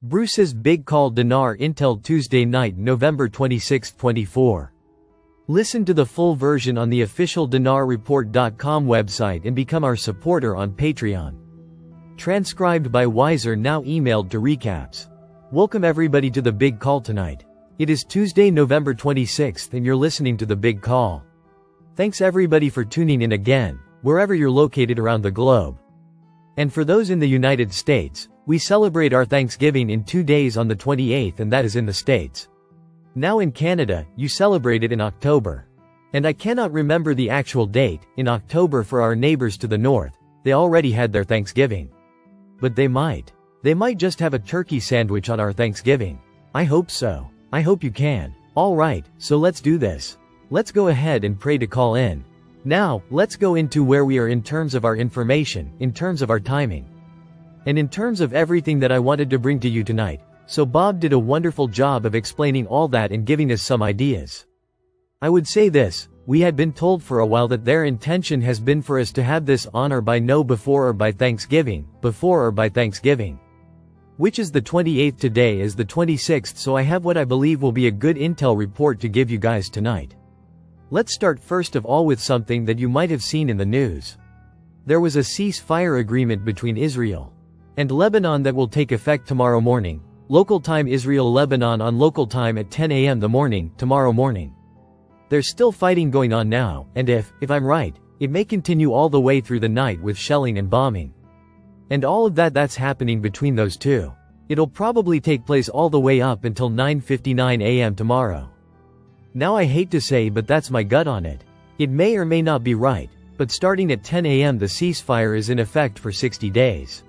Bruce's big call. Dinar Intel Tuesday night, November 26, 24. Listen to the full version on the official dinarreport.com website and become our supporter on Patreon. Transcribed by Wiser, now emailed to recaps. Welcome everybody to the big call tonight. It is Tuesday, November 26th, and you're listening to the big call. Thanks everybody for tuning in again, wherever you're located around the globe. And for those in the United States, we celebrate our Thanksgiving in 2 days on the 28th, and that is in the States. Now in Canada, you celebrate it in October. And I cannot remember the actual date, in October for our neighbors to the north. They already had their Thanksgiving. But they might just have a turkey sandwich on our Thanksgiving. I hope so. I hope you can. Alright, so let's do this. Let's go ahead and pray to call in. Now, let's go into where we are in terms of our information, in terms of our timing. And in terms of everything that I wanted to bring to you tonight. So Bob did a wonderful job of explaining all that and giving us some ideas. I would say this, we had been told for a while that their intention has been for us to have this on or by before or by Thanksgiving, Which is the 28th, today is the 26th, so I have what I believe will be a good intel report to give you guys tonight. Let's start first of all with something that you might have seen in the news. There was a ceasefire agreement between Israel and Lebanon that will take effect tomorrow morning, local time Israel-Lebanon on local time at 10 a.m. tomorrow morning. There's still fighting going on now, and if I'm right, it may continue all the way through the night with shelling and bombing. And all of that's happening between those two. It'll probably take place all the way up until 9:59 a.m. tomorrow. Now I hate to say, but that's my gut on it. It may or may not be right, but starting at 10 a.m. the ceasefire is in effect for 60 days.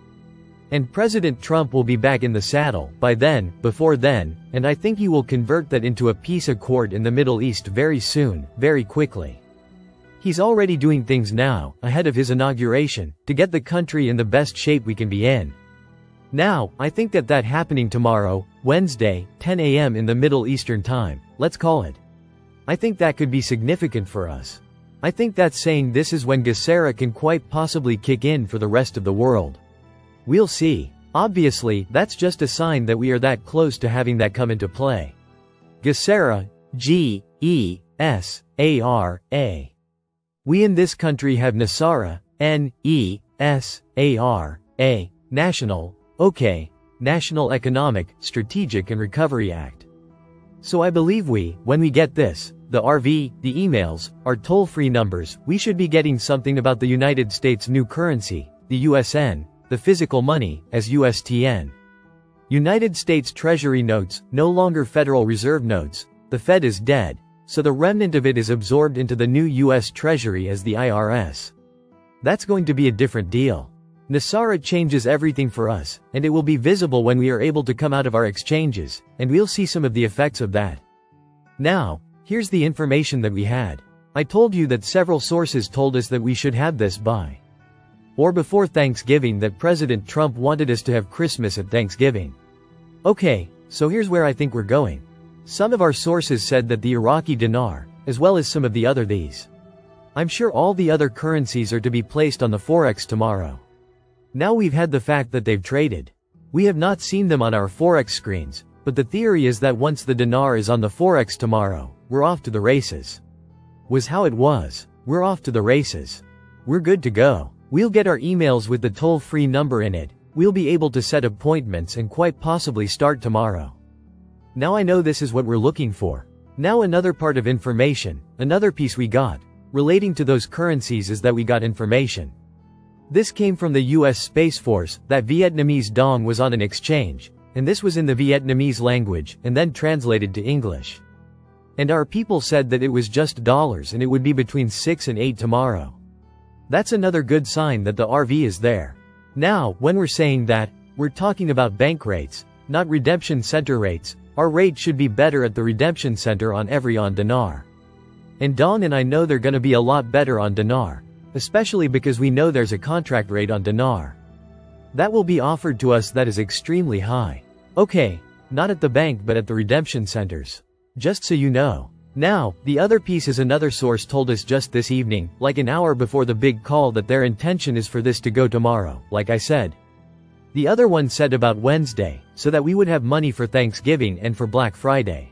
And President Trump will be back in the saddle by then, before then, and I think he will convert that into a peace accord in the Middle East very soon, very quickly. He's already doing things now, ahead of his inauguration, to get the country in the best shape we can be in. Now, I think that happening tomorrow, Wednesday, 10 a.m. in the Middle Eastern time, let's call it. I think that could be significant for us. I think that's saying this is when Gesera can quite possibly kick in for the rest of the world. We'll see. Obviously, that's just a sign that we are that close to having that come into play. Gesera, G-E-S-A-R-A. We in this country have Nasara, N-E-S-A-R-A, National, okay, National Economic, Strategic and Recovery Act. So I believe when we get this, the RV, the emails, our toll-free numbers, we should be getting something about the United States' new currency, the USN, the physical money, as USTN. United States Treasury notes, no longer Federal Reserve notes. The Fed is dead, so the remnant of it is absorbed into the new US Treasury as the IRS. That's going to be a different deal. Nasara changes everything for us, and it will be visible when we are able to come out of our exchanges, and we'll see some of the effects of that. Now, here's the information that we had. I told you that several sources told us that we should have this by or before Thanksgiving, that President Trump wanted us to have Christmas at Thanksgiving. Okay, so here's where I think we're going. Some of our sources said that the Iraqi dinar, as well as some of the other these. I'm sure all the other currencies are to be placed on the Forex tomorrow. Now we've had the fact that they've traded. We have not seen them on our Forex screens, but the theory is that once the dinar is on the Forex tomorrow, we're off to the races. Was how it was. We're off to the races. We're good to go. We'll get our emails with the toll-free number in it. We'll be able to set appointments and quite possibly start tomorrow. Now I know this is what we're looking for. Now another part of information, another piece we got, relating to those currencies is that we got information. This came from the US Space Force, that Vietnamese dong was on an exchange, and this was in the Vietnamese language, and then translated to English. And our people said that it was just dollars and it would be between 6 and 8 tomorrow. That's another good sign that the RV is there. Now, when we're saying that, we're talking about bank rates, not redemption center rates. Our rate should be better at the redemption center on dinar. And Don and I know they're gonna be a lot better on dinar, especially because we know there's a contract rate on dinar that will be offered to us that is extremely high. Okay, not at the bank but at the redemption centers. Just so you know. Now, the other piece is another source told us just this evening, like an hour before the big call, that their intention is for this to go tomorrow, like I said. The other one said about Wednesday, so that we would have money for Thanksgiving and for Black Friday.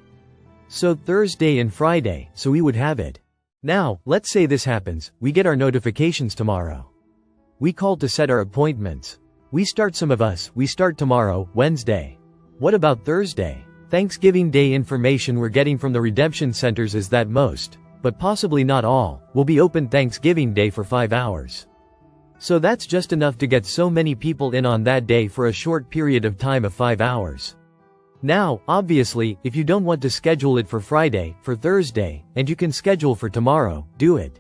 So Thursday and Friday, so we would have it. Now, let's say this happens, we get our notifications tomorrow. We call to set our appointments. Some of us, we start tomorrow, Wednesday. What about Thursday? Thanksgiving Day information we're getting from the redemption centers is that most, but possibly not all, will be open Thanksgiving Day for 5 hours. So that's just enough to get so many people in on that day for a short period of time of 5 hours. Now, obviously, if you don't want to schedule it for Friday, for Thursday, and you can schedule for tomorrow, do it.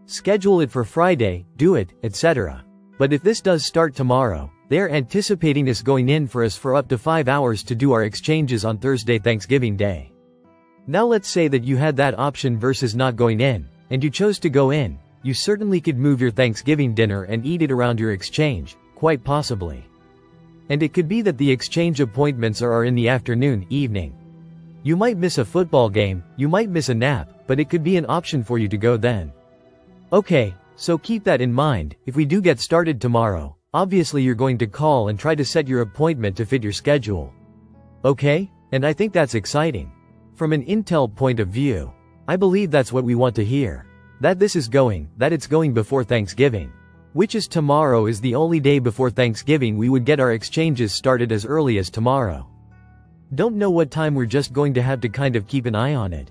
Schedule it for Friday, do it, etc. But if this does start tomorrow, they're anticipating us going in for us for up to 5 hours to do our exchanges on Thursday Thanksgiving Day. Now let's say that you had that option versus not going in, and you chose to go in. You certainly could move your Thanksgiving dinner and eat it around your exchange, quite possibly. And it could be that the exchange appointments are in the afternoon, evening. You might miss a football game, you might miss a nap, but it could be an option for you to go then. Okay, so keep that in mind. If we do get started tomorrow, obviously you're going to call and try to set your appointment to fit your schedule. Okay? And I think that's exciting. From an Intel point of view, I believe that's what we want to hear. That it's going before Thanksgiving. Which is tomorrow is the only day before Thanksgiving we would get our exchanges started as early as tomorrow. Don't know what time we're just going to have to kind of keep an eye on it.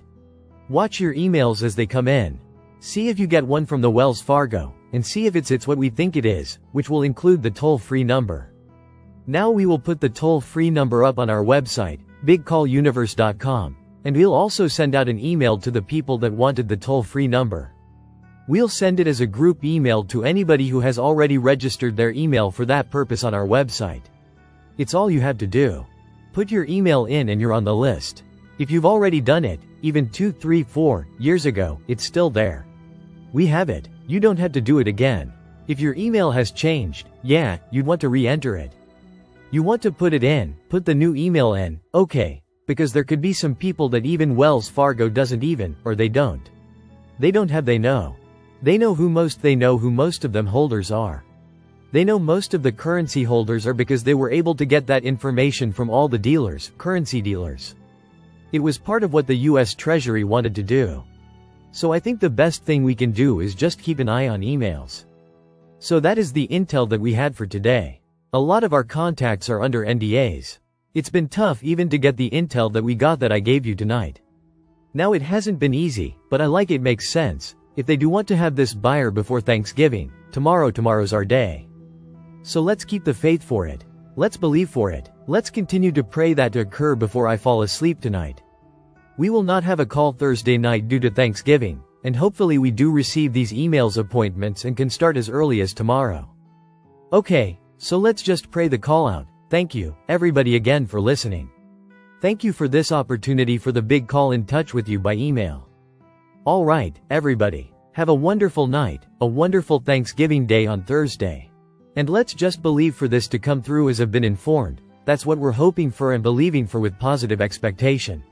Watch your emails as they come in. See if you get one from the Wells Fargo, and see if it's what we think it is, which will include the toll-free number. Now we will put the toll-free number up on our website, bigcalluniverse.com, and we'll also send out an email to the people that wanted the toll-free number. We'll send it as a group email to anybody who has already registered their email for that purpose on our website. It's all you have to do. Put your email in and you're on the list. If you've already done it, even 2, 3, 4 years ago, it's still there. We have it. You don't have to do it again. If your email has changed, yeah, you'd want to re-enter it. You want to put it in, put the new email in, okay, because there could be some people that even Wells Fargo doesn't even, or they don't. They know. They know who most of them holders are. They know most of the currency holders are because they were able to get that information from all the dealers, currency dealers. It was part of what the US Treasury wanted to do. So I think the best thing we can do is just keep an eye on emails. So that is the intel that we had for today. A lot of our contacts are under NDAs. It's been tough even to get the intel that we got that I gave you tonight. Now it hasn't been easy, but I like it makes sense. If they do want to have this buyer before Thanksgiving, tomorrow's our day. So let's keep the faith for it. Let's believe for it. Let's continue to pray that to occur before I fall asleep tonight. We will not have a call Thursday night due to Thanksgiving, and hopefully we do receive these emails appointments and can start as early as tomorrow. Okay, so let's just pray the call out. Thank you, everybody again for listening. Thank you for this opportunity for the big call in touch with you by email. Alright, everybody. Have a wonderful night, a wonderful Thanksgiving Day on Thursday. And let's just believe for this to come through as I've been informed. That's what we're hoping for and believing for with positive expectation.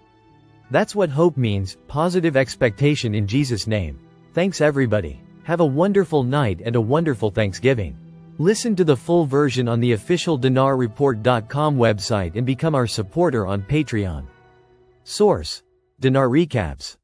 That's what hope means, positive expectation in Jesus' name. Thanks everybody. Have a wonderful night and a wonderful Thanksgiving. Listen to the full version on the official dinarreport.com website and become our supporter on Patreon. Source: Dinar Recaps.